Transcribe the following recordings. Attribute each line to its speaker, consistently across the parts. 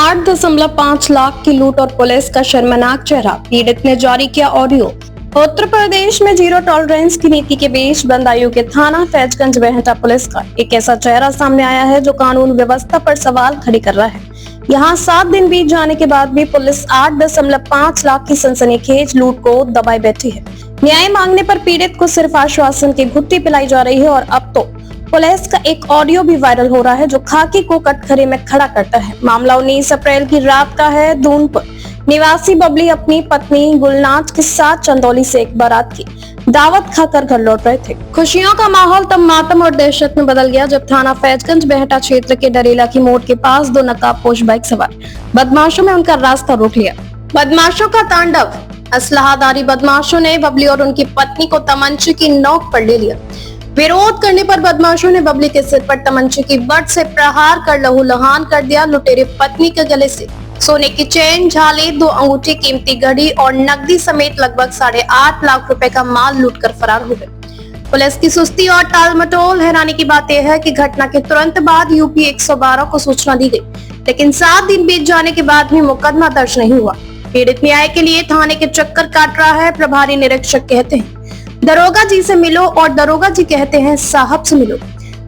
Speaker 1: 8.5 लाख की लूट और पुलिस का शर्मनाक चेहरा, पीड़ित ने जारी किया ऑडियो। उत्तर प्रदेश में जीरो टॉलरेंस की नीति के बीच बदायूं के थाना फैजगंज बेहटा पुलिस का एक ऐसा चेहरा सामने आया है जो कानून व्यवस्था पर सवाल खड़ी कर रहा है। यहाँ 7 दिन बीत जाने के बाद भी पुलिस 8.5 लाख की सनसनीखेज लूट को दबाए बैठी है। न्याय मांगने पर पीड़ित को सिर्फ आश्वासन की घुट्टी पिलाई जा रही है और अब तो पुलिस का एक ऑडियो भी वायरल हो रहा है जो खाकी को कटघरे में खड़ा करता है। मामला 19 अप्रैल की रात का है। दूनपुर निवासी बबली अपनी पत्नी गुलनाज के साथ चंदौली से एक बारात की दावत खाकर घर लौट रहे थे। खुशियों का माहौल तब मातम और दहशत में बदल गया जब थाना फैजगंज बेहटा क्षेत्र के डरेला की मोड़ के पास 2 नकाबपोश बाइक सवार बदमाशों ने उनका रास्ता रोक लिया। बदमाशों का तांडव, असलाहधारी बदमाशों ने बबली और उनकी पत्नी को तमंचे की नोक पर ले लिया। विरोध करने पर बदमाशों ने बबली के सिर पर तमंचे की बट से प्रहार कर लहूलुहान कर दिया। लुटेरे पत्नी के गले से सोने की चेन, झाले, 2 अंगूठी, कीमती घड़ी और नकदी समेत लगभग 8.5 लाख रुपए का माल लूटकर फरार हो गए। पुलिस की सुस्ती और टालमटोल। हैरानी की बात यह है कि घटना के तुरंत बाद यूपी 112 को सूचना दी गई, लेकिन 7 दिन बीत जाने के बाद भी मुकदमा दर्ज नहीं हुआ। पीड़ित न्याय के लिए थाने के चक्कर काट रहा है। प्रभारी निरीक्षक कहते हैं दरोगा जी से मिलो और दरोगा जी कहते हैं साहब से मिलो।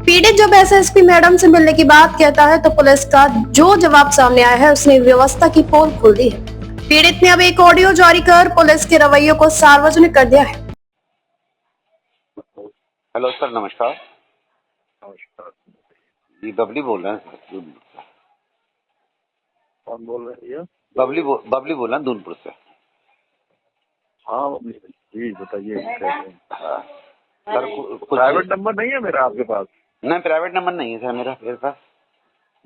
Speaker 1: पीड़ित जब एसएसपी मैडम से मिलने की बात कहता है तो पुलिस का जो जवाब सामने आया है उसने व्यवस्था की पोल खोल दी है। पीड़ित ने अब एक ऑडियो जारी कर पुलिस के रवैये को सार्वजनिक कर दिया है।
Speaker 2: हेलो सर, नमस्कार।
Speaker 3: नमस्कार।
Speaker 2: जी बबली बोल रहे हैं सर।
Speaker 3: कौन बोल रहे हैं?
Speaker 2: बबली बोल रहे हैं दूनपुर से।
Speaker 3: हाँ जी बताइए।
Speaker 2: हाँ। सर कुछ
Speaker 3: प्राइवेट नंबर नहीं है मेरा आपके पास?
Speaker 2: नहीं, प्राइवेट नंबर नहीं है सर मेरे पास।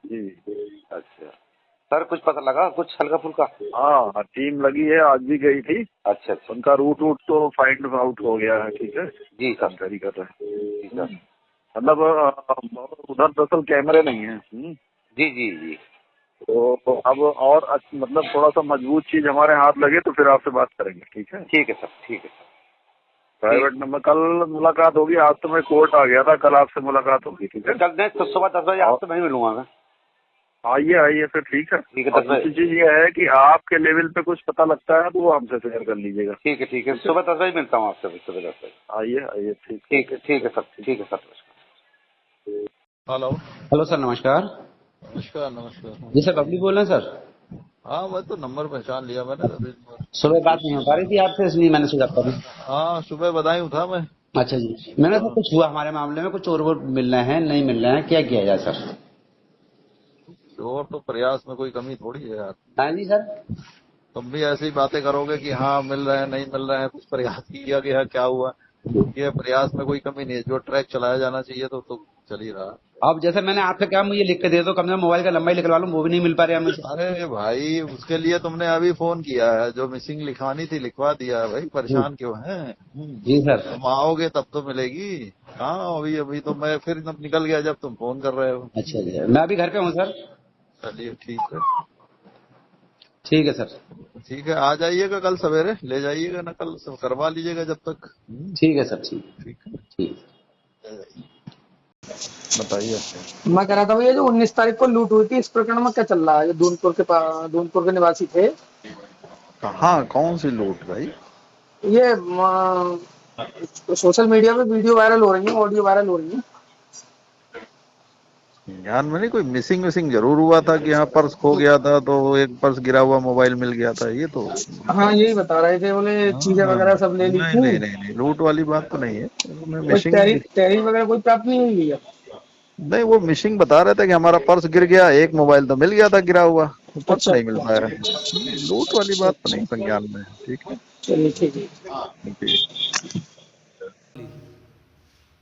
Speaker 3: जी।
Speaker 2: अच्छा सर, कुछ पता लगा कुछ हल्का फुल्का?
Speaker 3: हाँ, टीम लगी है, आज भी गई थी।
Speaker 2: अच्छा।
Speaker 3: उनका रूट तो फाइंड आउट हो गया है। ठीक है
Speaker 2: जी सर,
Speaker 3: जानकारी कर रहे हैं।
Speaker 2: जी सर।
Speaker 3: मतलब उधर दरअसल कैमरे नहीं है।
Speaker 2: जी जी जी।
Speaker 3: तो अब और मतलब थोड़ा सा मजबूत चीज हमारे हाथ लगे तो फिर आपसे बात करेंगे। ठीक है?
Speaker 2: ठीक है सर, ठीक है सर।
Speaker 3: प्राइवेट नंबर कल मुलाकात होगी। आज तो मैं कोर्ट आ गया था, कल आपसे मुलाकात होगी। ठीक है?
Speaker 2: कल तो सुबह 10 बजे आपसे मैं मिलूंगा मैं।
Speaker 3: आइए फिर। ठीक है।
Speaker 2: ठीक है।
Speaker 3: और दूसरी चीज ये है कि आपके लेवल पे कुछ पता लगता है तो वो हमसे शेयर कर लीजिएगा।
Speaker 2: ठीक है। सुबह 10 बजे मिलता हूँ आपसे। सुबह 10 बजे
Speaker 3: आइए।
Speaker 2: ठीक है सर। ठीक है सर।
Speaker 4: हेलो सर, नमस्कार।
Speaker 3: नमस्कार
Speaker 4: जी सर, बबली बोल रहे हैं सर।
Speaker 3: हाँ, मैं तो नंबर पहचान लिया मैंने अभी।
Speaker 4: सुबह बात नहीं हो पा रही थी आपसे, इसलिए मैंने सोचा कर दूं।
Speaker 3: हाँ, सुबह बधाई था मैं।
Speaker 4: अच्छा जी, मैंने सर कुछ हुआ हमारे मामले में, कुछ और मिल रहे हैं नहीं मिल रहे हैं, क्या किया जाए सर?
Speaker 3: और तो प्रयास में कोई कमी थोड़ी है यार।
Speaker 4: हाँ जी सर।
Speaker 3: तुम भी ऐसी बातें करोगे कि हाँ मिल रहे हैं नहीं मिल रहे हैं, कुछ प्रयास किया गया, क्या हुआ? ये प्रयास में कोई कमी नहीं है। जो ट्रैक चलाया जाना चाहिए तो चल ही रहा।
Speaker 4: अब जैसे मैंने आपसे कहा मुझे लिख के दे दो, कम से कम मोबाइल का लंबाई निकलवा लूं, वो भी नहीं मिल पा रहा है मुझे।
Speaker 3: अरे भाई, उसके लिए तुमने अभी फोन किया है। जो मिसिंग लिखवानी थी लिखवा दिया है भाई। परेशान क्यों हैं?
Speaker 4: जी सर।
Speaker 3: तुम आओगे तब तो मिलेगी। हाँ, अभी तो मैं फिर निकल गया जब तुम फोन कर रहे हो।
Speaker 4: अच्छा जी, मैं अभी घर पे हूँ सर।
Speaker 3: चलिए ठीक है।
Speaker 4: ठीक है सर।
Speaker 3: ठीक है, आ जाइएगा कल सवेरे, ले जाइएगा ना, कल करवा लीजिएगा जब तक।
Speaker 4: ठीक है सर। ठीक
Speaker 3: ठीक है।
Speaker 4: ठीक।
Speaker 3: बताइए।
Speaker 5: मैं कह रहा था ये जो 19 तारीख को लूट हुई थी, इस प्रकरण में क्या चल रहा है? जो दूनपुर के निवासी थे,
Speaker 3: कहाँ कौन सी लूट भाई?
Speaker 5: ये सोशल मीडिया पे वीडियो वायरल हो रही है, ऑडियो वायरल हो रही है।
Speaker 3: ध्यान में नहीं, कोई मिसिंग जरूर हुआ था कि यहाँ पर्स खो गया था, तो एक पर्स गिरा हुआ मोबाइल मिल गया था, ये तो।
Speaker 5: हाँ, यही बता रहे थे, बोले चीजें
Speaker 3: हाँ,
Speaker 5: वगैरह सब ले ली थी।
Speaker 3: नहीं, लूट वाली बात तो नहीं है।
Speaker 5: कोई
Speaker 3: मिसिंग
Speaker 5: टैरिफ वगैरह कोई प्राप्त नहीं हुई है?
Speaker 3: नहीं, वो मिसिंग बता रहे थे कि हमारा पर्स गिर गया, एक मोबाइल तो मिल गया था गिरा हुआ, पर्स
Speaker 5: अच्छा
Speaker 3: नहीं मिल पाया है। लूट वाली बात तो नहीं संज्ञान में। ठीक है।
Speaker 5: चलिए ठीक है।
Speaker 3: जी।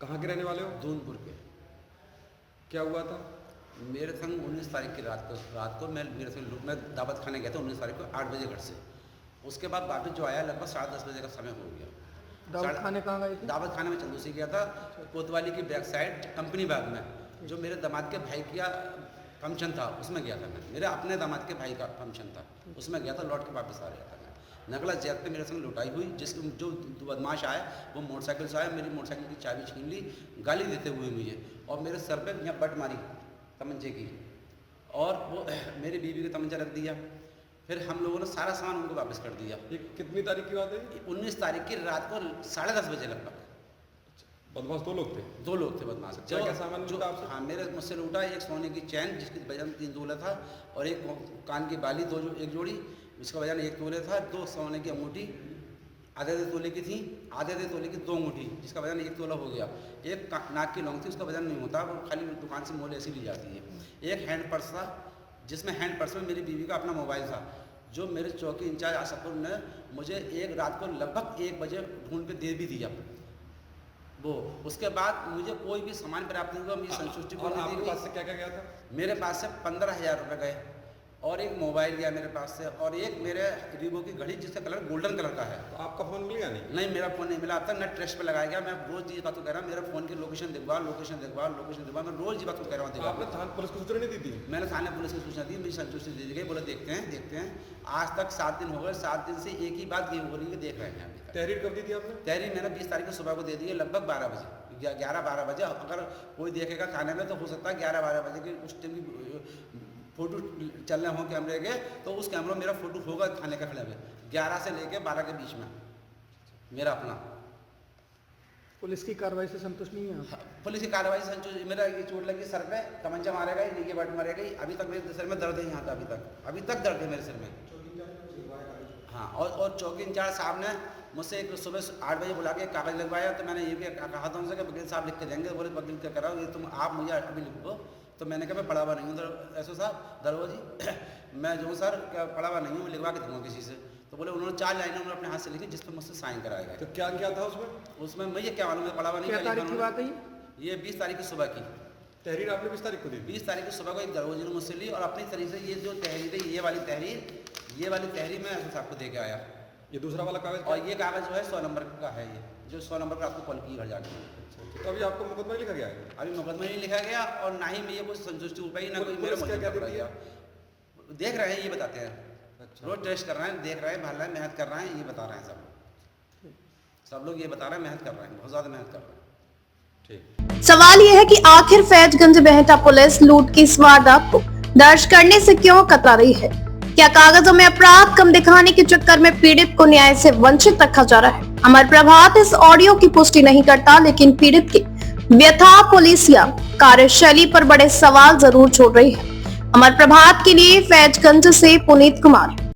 Speaker 6: कहाँ के रहने वाले हो? दूनपुर के। क्या हुआ था?
Speaker 7: मेरे संग 19 तारीख की रात को मैं दावत खाने गया था 19 तारीख को 8 बजे घर से। उसके बाद वापस जो आया लगभग 10:30 बजे का समय हो गया।
Speaker 5: दावत खाने कहाँ गए थे?
Speaker 7: दावत खाने में चंदूसी गया था, कोतवाली की बैक साइड कंपनी बाग में, जो मेरे दामाद के भाई का फंक्शन था उसमें गया था मैं। मेरे अपने दामाद के भाई का फंक्शन था, उसमें गया था। लौट के वापस आ रहा था मैं। नगला जैक पे मेरे संग लुटाई हुई, जिसके जो बदमाश आए वो मोटरसाइकिल से आए, मेरी मोटरसाइकिल की चाबी छीन ली, गाली देते हुए मुझे, और मेरे सर पे यहाँ बट मारी तमंचे की, और वो मेरी बीवी को तमंचा रख दिया। फिर हम लोगों ने सारा सामान उनको वापस कर दिया।
Speaker 6: ये कितनी तारीख की बात है?
Speaker 7: 19 तारीख की रात को 10:30 बजे लगभग।
Speaker 6: बदमाश दो लोग थे?
Speaker 7: 2 लोग थे बदमाश।
Speaker 6: क्या क्या सामान लूटा आपसे?
Speaker 7: हाँ, मुझसे लूटा एक सोने की चैन जिसकी वजन 3 तोला था, और एक कान की बाली एक जोड़ी जिसका वजन 1 तोले था, 2 सोने की अंगूठी आधे तोले की थी, आधे तोले की 2 अंगूठी जिसका वजन 1 तोला हो गया। एक नाक की लौंग थी, उसका वजन नहीं होता, वो खाली दुकान से मोल ऐसी ली जाती है। एक हैंड पर्स था, जिसमें हैंड पर्स में मेरी बीवी का अपना मोबाइल था, जो मेरे चौकी इंचार्ज आशापुर ने मुझे एक रात को लगभग 1 बजे ढूंढ के दे भी दिया वो। उसके बाद मुझे कोई भी सामान प्राप्त नहीं हुआ, मेरी संतुष्टि को
Speaker 6: और
Speaker 7: नहीं
Speaker 6: आपके
Speaker 7: दी
Speaker 6: पास से क्या क्या गया था?
Speaker 7: मेरे पास से 15,000 रुपये गए, और एक मोबाइल गया मेरे पास से, और एक मेरे रीबो की घड़ी जिसका कलर गोल्डन कलर का है।
Speaker 6: तो आपका फोन मिल गया नहीं?
Speaker 7: नहीं, मेरा फ़ोन नहीं मिला अब तक। मैं ट्रेस पे लगाया गया। मैं रोज़ ये बात को कह रहा हूँ, मेरे फ़ोन की लोकेशन दिखवा, लोकेशन दिखवा, लोकेशन दिखवा। मैं रोज़ ये बात को कह रहा हूँ।
Speaker 6: आपने थाना पुलिस को सूचना नहीं दी थी?
Speaker 7: मैंने थाने पुलिस को सूचना दी, मेरी संतुष्टि दे दी गई। बोले देखते हैं। आज तक 7 दिन हो गए, 7 दिन से एक ही बात ये हो रही है, देख रहे हैं अभी तक।
Speaker 6: तहरीर कब दी थी आपने?
Speaker 7: तहरीर मैंने 20 तारीख को सुबह को दे दी है, लगभग 12 बजे, 11-12 बजे। अगर कोई देखेगा थाने में तो हो सकता है 11-12 बजे की उस टाइम की फ़ोटो चल रहे हों कैमरे के, तो उस कैमरे में मेरा फ़ोटो होगा थाने के खड़े में 11 से लेके 12 के बीच में मेरा अपना।
Speaker 5: पुलिस की कार्रवाई से संतुष्ट नहीं है?
Speaker 7: पुलिस की कार्रवाई से संतुष्ट। मेरा ये चोट लगी सर पे, तमंचा मारा गया, ये बट मारे गई। अभी तक मेरे सिर में दर्द है, यहाँ का अभी तक दर्द है मेरे सिर में। हाँ, और चौकी इंचार्ज साहब ने मुझसे एक सुबह 8 बजे बुला के कागज़ लगवाया, तो मैंने ये भी कहा था उनसे कि वकील साहब लिख के देंगे। बोले वकील क्या कराओ, ये तुम आप मुझे अभी लिखो। तो मैंने कहा मैं पढ़ा हुआ नहीं हूँ तो एसओ साहब दरोगा जी मैं जो सर क्या पढ़ा हुआ नहीं हूँ, मैं लिखवा के दूँगा किसी से। तो बोले उन्होंने 4 लाइनें उन्होंने अपने हाथ से लिखी जिस पर मुझसे साइन कराया गया।
Speaker 6: तो क्या क्या था उसमें?
Speaker 7: उसमें मुझे क्या मालूम है, पढ़ा हुआ नहीं।
Speaker 5: क्या तारीख की बात है
Speaker 7: ये 20 तारीख की सुबह की।
Speaker 6: तहरीर आपने 20 तारीख को दी?
Speaker 7: 20 तारीख की सुबह को एक दरोगा जी ने मुझसे ली, और अपनी तरीके से ये जो तहरीर है, ये वाली तहरीर मैं एसओ साहब को दे के आया।
Speaker 6: ये दूसरा वाला कागज?
Speaker 7: और ये कागज़ जो है 100 नंबर का है, ये जो 100 नंबर पर आपको कॉल की घर जाके।
Speaker 6: तो अभी आपको मुकदमा लिखा गया है?
Speaker 7: अभी मुकदमा नहीं लिखा गया, और ना ही मुझे कुछ संतुष्टि हो पाई, ना कोई मेरा
Speaker 6: क्या देती है?
Speaker 7: देख रहे हैं, ये बताते हैं।
Speaker 6: अच्छा।
Speaker 7: रोज टेस्ट कर रहे हैं, देख रहे हैं, भाल रहे हैं, मेहनत कर रहे हैं, ये बता रहे हैं सब लोग ये बता रहे हैं, मेहनत कर रहे हैं, बहुत ज़्यादा मेहनत कर रहे हैं।
Speaker 6: ठीक।
Speaker 1: सवाल यह है कि आखिर फैजगंज बेहटा पुलिस लूट की इस वारदात को दर्ज करने से क्यों कतरा रही है? क्या कागजों में अपराध कम दिखाने के चक्कर में पीड़ित को न्याय से वंचित रखा जा रहा है? अमर प्रभात इस ऑडियो की पुष्टि नहीं करता, लेकिन पीड़ित की व्यथा पुलिसिया कार्यशैली पर बड़े सवाल जरूर छोड़ रही है। अमर प्रभात के लिए फैजगंज से पुनीत कुमार।